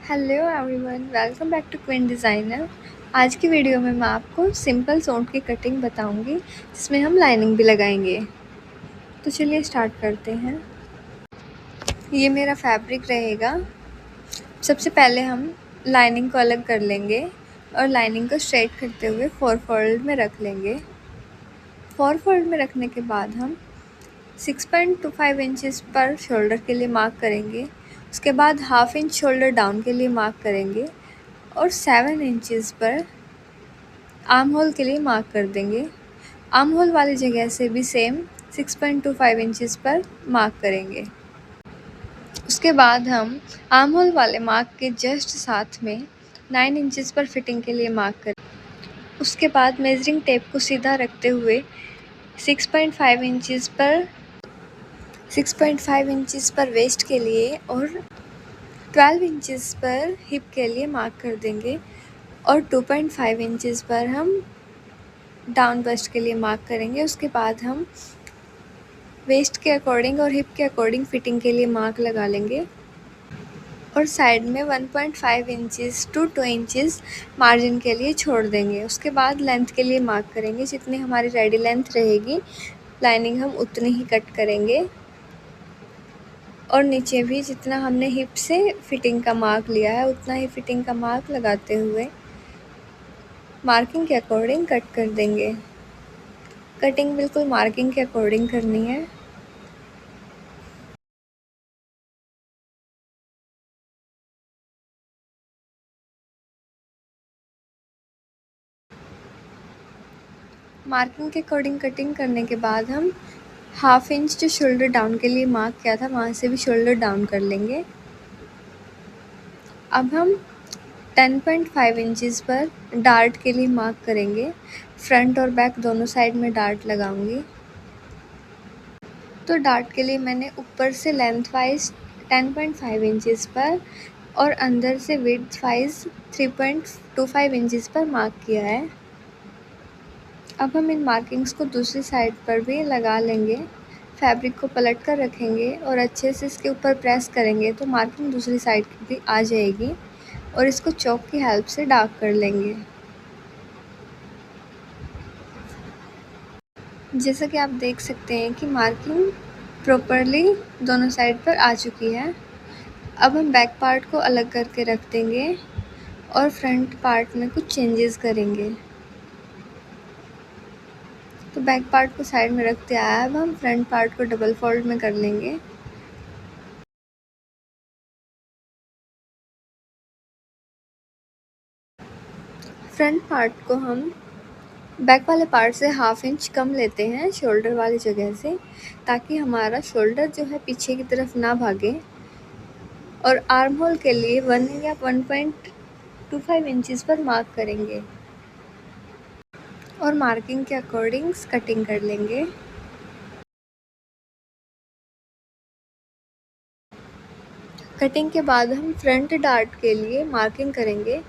Hello everyone, welcome back to Queen Designer. आज की video में मैं आपको सिंपल सूट की कटिंग बताऊंगी जिसमें हम लाइनिंग भी लगाएंगे। तो चलिए स्टार्ट करते हैं। ये मेरा फैब्रिक रहेगा। सबसे पहले हम लाइनिंग को अलग कर लेंगे और लाइनिंग को स्ट्रेट करते हुए 4 फोल्ड में रख लेंगे। 4 फोल्ड में रखने के बाद हम 6.25 इंचज़ पर शोल्डर के लिए मार्क करेंगे। उसके बाद हाफ इंच शोल्डर डाउन के लिए मार्क करेंगे और 7 इंचज़ पर आर्म होल के लिए मार्क कर देंगे। आर्म होल वाली जगह से भी सेम 6.25 इंचज़ पर मार्क करेंगे। उसके बाद हम आर्म होल वाले मार्क के जस्ट साथ में 9 इंचज़ पर फिटिंग के लिए मार्क करें। उसके बाद मेजरिंग टेप को सीधा रखते हुए 6.5 इंचज़ पर 6.5 इंचज़ पर वेस्ट के लिए और 12 इंचज़ पर हिप के लिए मार्क कर देंगे और 2.5 इंचज़ पर हम डाउन बस्ट के लिए मार्क करेंगे। उसके बाद हम वेस्ट के अकॉर्डिंग और हिप के अकॉर्डिंग फिटिंग के लिए मार्क लगा लेंगे और साइड में 1.5 इंचज़ टू 2 इंचज़ मार्जिन के लिए छोड़ देंगे। उसके बाद लेंथ के लिए मार्क करेंगे। जितनी हमारी रेडी लेंथ रहेगी लाइनिंग हम उतनी ही कट करेंगे और नीचे भी जितना हमने हिप से फिटिंग का मार्क लिया है उतना ही फिटिंग का मार्क लगाते हुए मार्किंग के अकॉर्डिंग कट कर देंगे। कटिंग बिल्कुल मार्किंग के अकॉर्डिंग करनी है। मार्किंग के अकॉर्डिंग कटिंग करने के बाद हम हाफ इंच जो शोल्डर डाउन के लिए मार्क किया था वहाँ से भी शोल्डर डाउन कर लेंगे। अब हम 10.5 इंचज़ पर डार्ट के लिए मार्क करेंगे। फ्रंट और बैक दोनों साइड में डार्ट लगाऊंगी। तो डार्ट के लिए मैंने ऊपर से लेंथ वाइज 10.5 इंचज़ पर और अंदर से विड्थ वाइज 3.25 इंचज़ पर मार्क किया है। अब हम इन मार्किंग्स को दूसरी साइड पर भी लगा लेंगे। फैब्रिक को पलट कर रखेंगे और अच्छे से इसके ऊपर प्रेस करेंगे तो मार्किंग दूसरी साइड की भी आ जाएगी और इसको चॉक की हेल्प से डार्क कर लेंगे। जैसा कि आप देख सकते हैं कि मार्किंग प्रॉपरली दोनों साइड पर आ चुकी है। अब हम बैक पार्ट को अलग करके रख देंगे और फ्रंट पार्ट में कुछ चेंजेस करेंगे। तो बैक पार्ट को साइड में रखते आया। अब हम फ्रंट पार्ट को डबल फोल्ड में कर लेंगे। फ्रंट पार्ट को हम बैक वाले पार्ट से हाफ इंच कम लेते हैं शोल्डर वाली जगह से, ताकि हमारा शोल्डर जो है पीछे की तरफ ना भागे। और आर्म होल के लिए 1 या 1.25 इंचज़ पर मार्क करेंगे और मार्किंग के अकॉर्डिंग कटिंग कर लेंगे। कटिंग के बाद हम फ्रंट डार्ट के लिए मार्किंग करेंगे।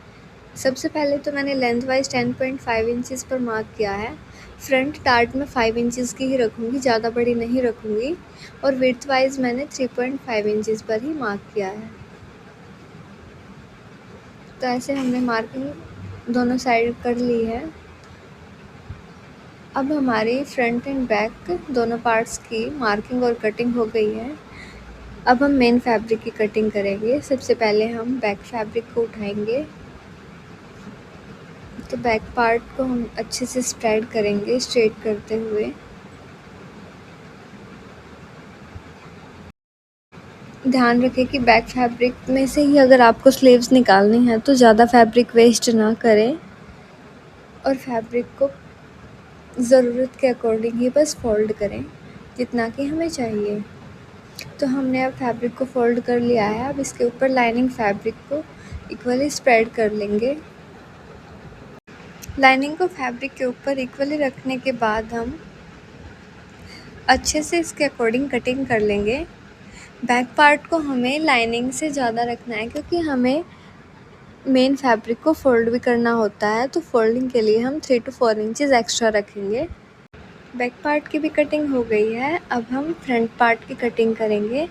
सबसे पहले तो मैंने लेंथ वाइज 10.5 इंचज़ पर मार्क किया है। फ्रंट डार्ट में 5 इंचज़ की ही रखूँगी, ज़्यादा बड़ी नहीं रखूँगी। और विड्थ वाइज मैंने 3.5 इंचज़ पर ही मार्क किया है। तो ऐसे हमने मार्किंग दोनों साइड कर ली है। अब हमारी फ्रंट एंड बैक दोनों पार्ट्स की मार्किंग और कटिंग हो गई है। अब हम मेन फैब्रिक की कटिंग करेंगे। सबसे पहले हम बैक फैब्रिक को उठाएंगे। तो बैक पार्ट को हम अच्छे से स्प्रेड करेंगे स्ट्रेट करते हुए। ध्यान रखें कि बैक फैब्रिक में से ही अगर आपको स्लीव्स निकालनी है तो ज़्यादा फैब्रिक वेस्ट ना करें और फैब्रिक को ज़रूरत के अकॉर्डिंग ही बस फोल्ड करें जितना कि हमें चाहिए। तो हमने अब फैब्रिक को फोल्ड कर लिया है। अब इसके ऊपर लाइनिंग फैब्रिक को इक्वली स्प्रेड कर लेंगे। लाइनिंग को फैब्रिक के ऊपर इक्वली रखने के बाद हम अच्छे से इसके अकॉर्डिंग कटिंग कर लेंगे। बैक पार्ट को हमें लाइनिंग से ज़्यादा रखना है क्योंकि हमें मेन फैब्रिक को फोल्ड भी करना होता है। तो फोल्डिंग के लिए हम 3 to 4 इंचज़ एक्स्ट्रा रखेंगे। बैक पार्ट की भी कटिंग हो गई है। अब हम फ्रंट पार्ट की कटिंग करेंगे।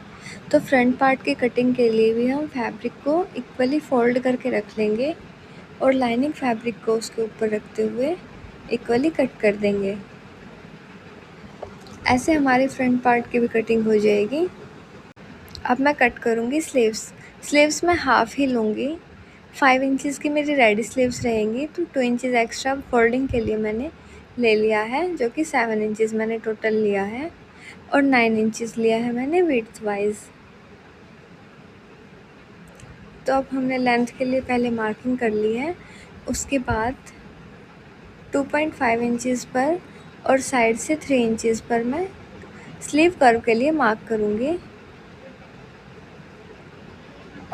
तो फ्रंट पार्ट की कटिंग के लिए भी हम फैब्रिक को इक्वली फोल्ड करके रख लेंगे और लाइनिंग फैब्रिक को उसके ऊपर रखते हुए इक्वली कट कर देंगे। ऐसे हमारी फ्रंट पार्ट की भी कटिंग हो जाएगी। अब मैं कट करूँगी स्लीव्स। स्लीव्स मैं हाफ़ ही लूँगी। 5 इंचज़ की मेरी रेडी स्लीव्स रहेंगी, तो 2 इंचज़ एक्स्ट्रा फोल्डिंग के लिए मैंने ले लिया है, जो कि 7 इंचज़ मैंने टोटल लिया है और 9 इंचज़ लिया है मैंने विड्थ वाइज। तो अब हमने लेंथ के लिए पहले मार्किंग कर ली है, उसके बाद 2.5 इंचज़ पर और साइड से 3 इंचज़ पर मैं स्लीव कर्व के लिए मार्क करूँगी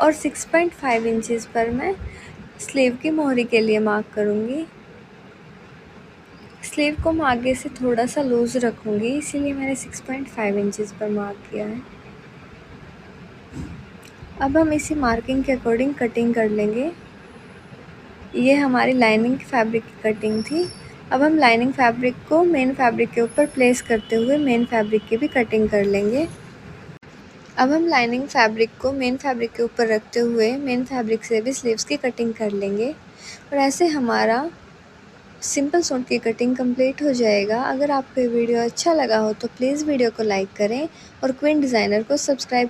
और 6.5 इंचज़ पर मैं स्लीव की मोहरी के लिए मार्क करूँगी। स्लीव को मैं आगे से थोड़ा सा लूज़ रखूँगी, इसीलिए मैंने 6.5 इंचज़ पर मार्क किया है। अब हम इसी मार्किंग के अकॉर्डिंग कटिंग कर लेंगे। ये हमारी लाइनिंग फैब्रिक की कटिंग थी। अब हम लाइनिंग फैब्रिक को मेन फैब्रिक के ऊपर प्लेस करते हुए मेन फैब्रिक की भी कटिंग कर लेंगे। अब हम लाइनिंग फैब्रिक को मेन फैब्रिक के ऊपर रखते हुए मेन फैब्रिक से भी स्लीव्स की कटिंग कर लेंगे और ऐसे हमारा सिंपल सूट की कटिंग कंप्लीट हो जाएगा। अगर आपको ये वीडियो अच्छा लगा हो तो प्लीज़ वीडियो को लाइक करें और क्वीन डिज़ाइनर को सब्सक्राइब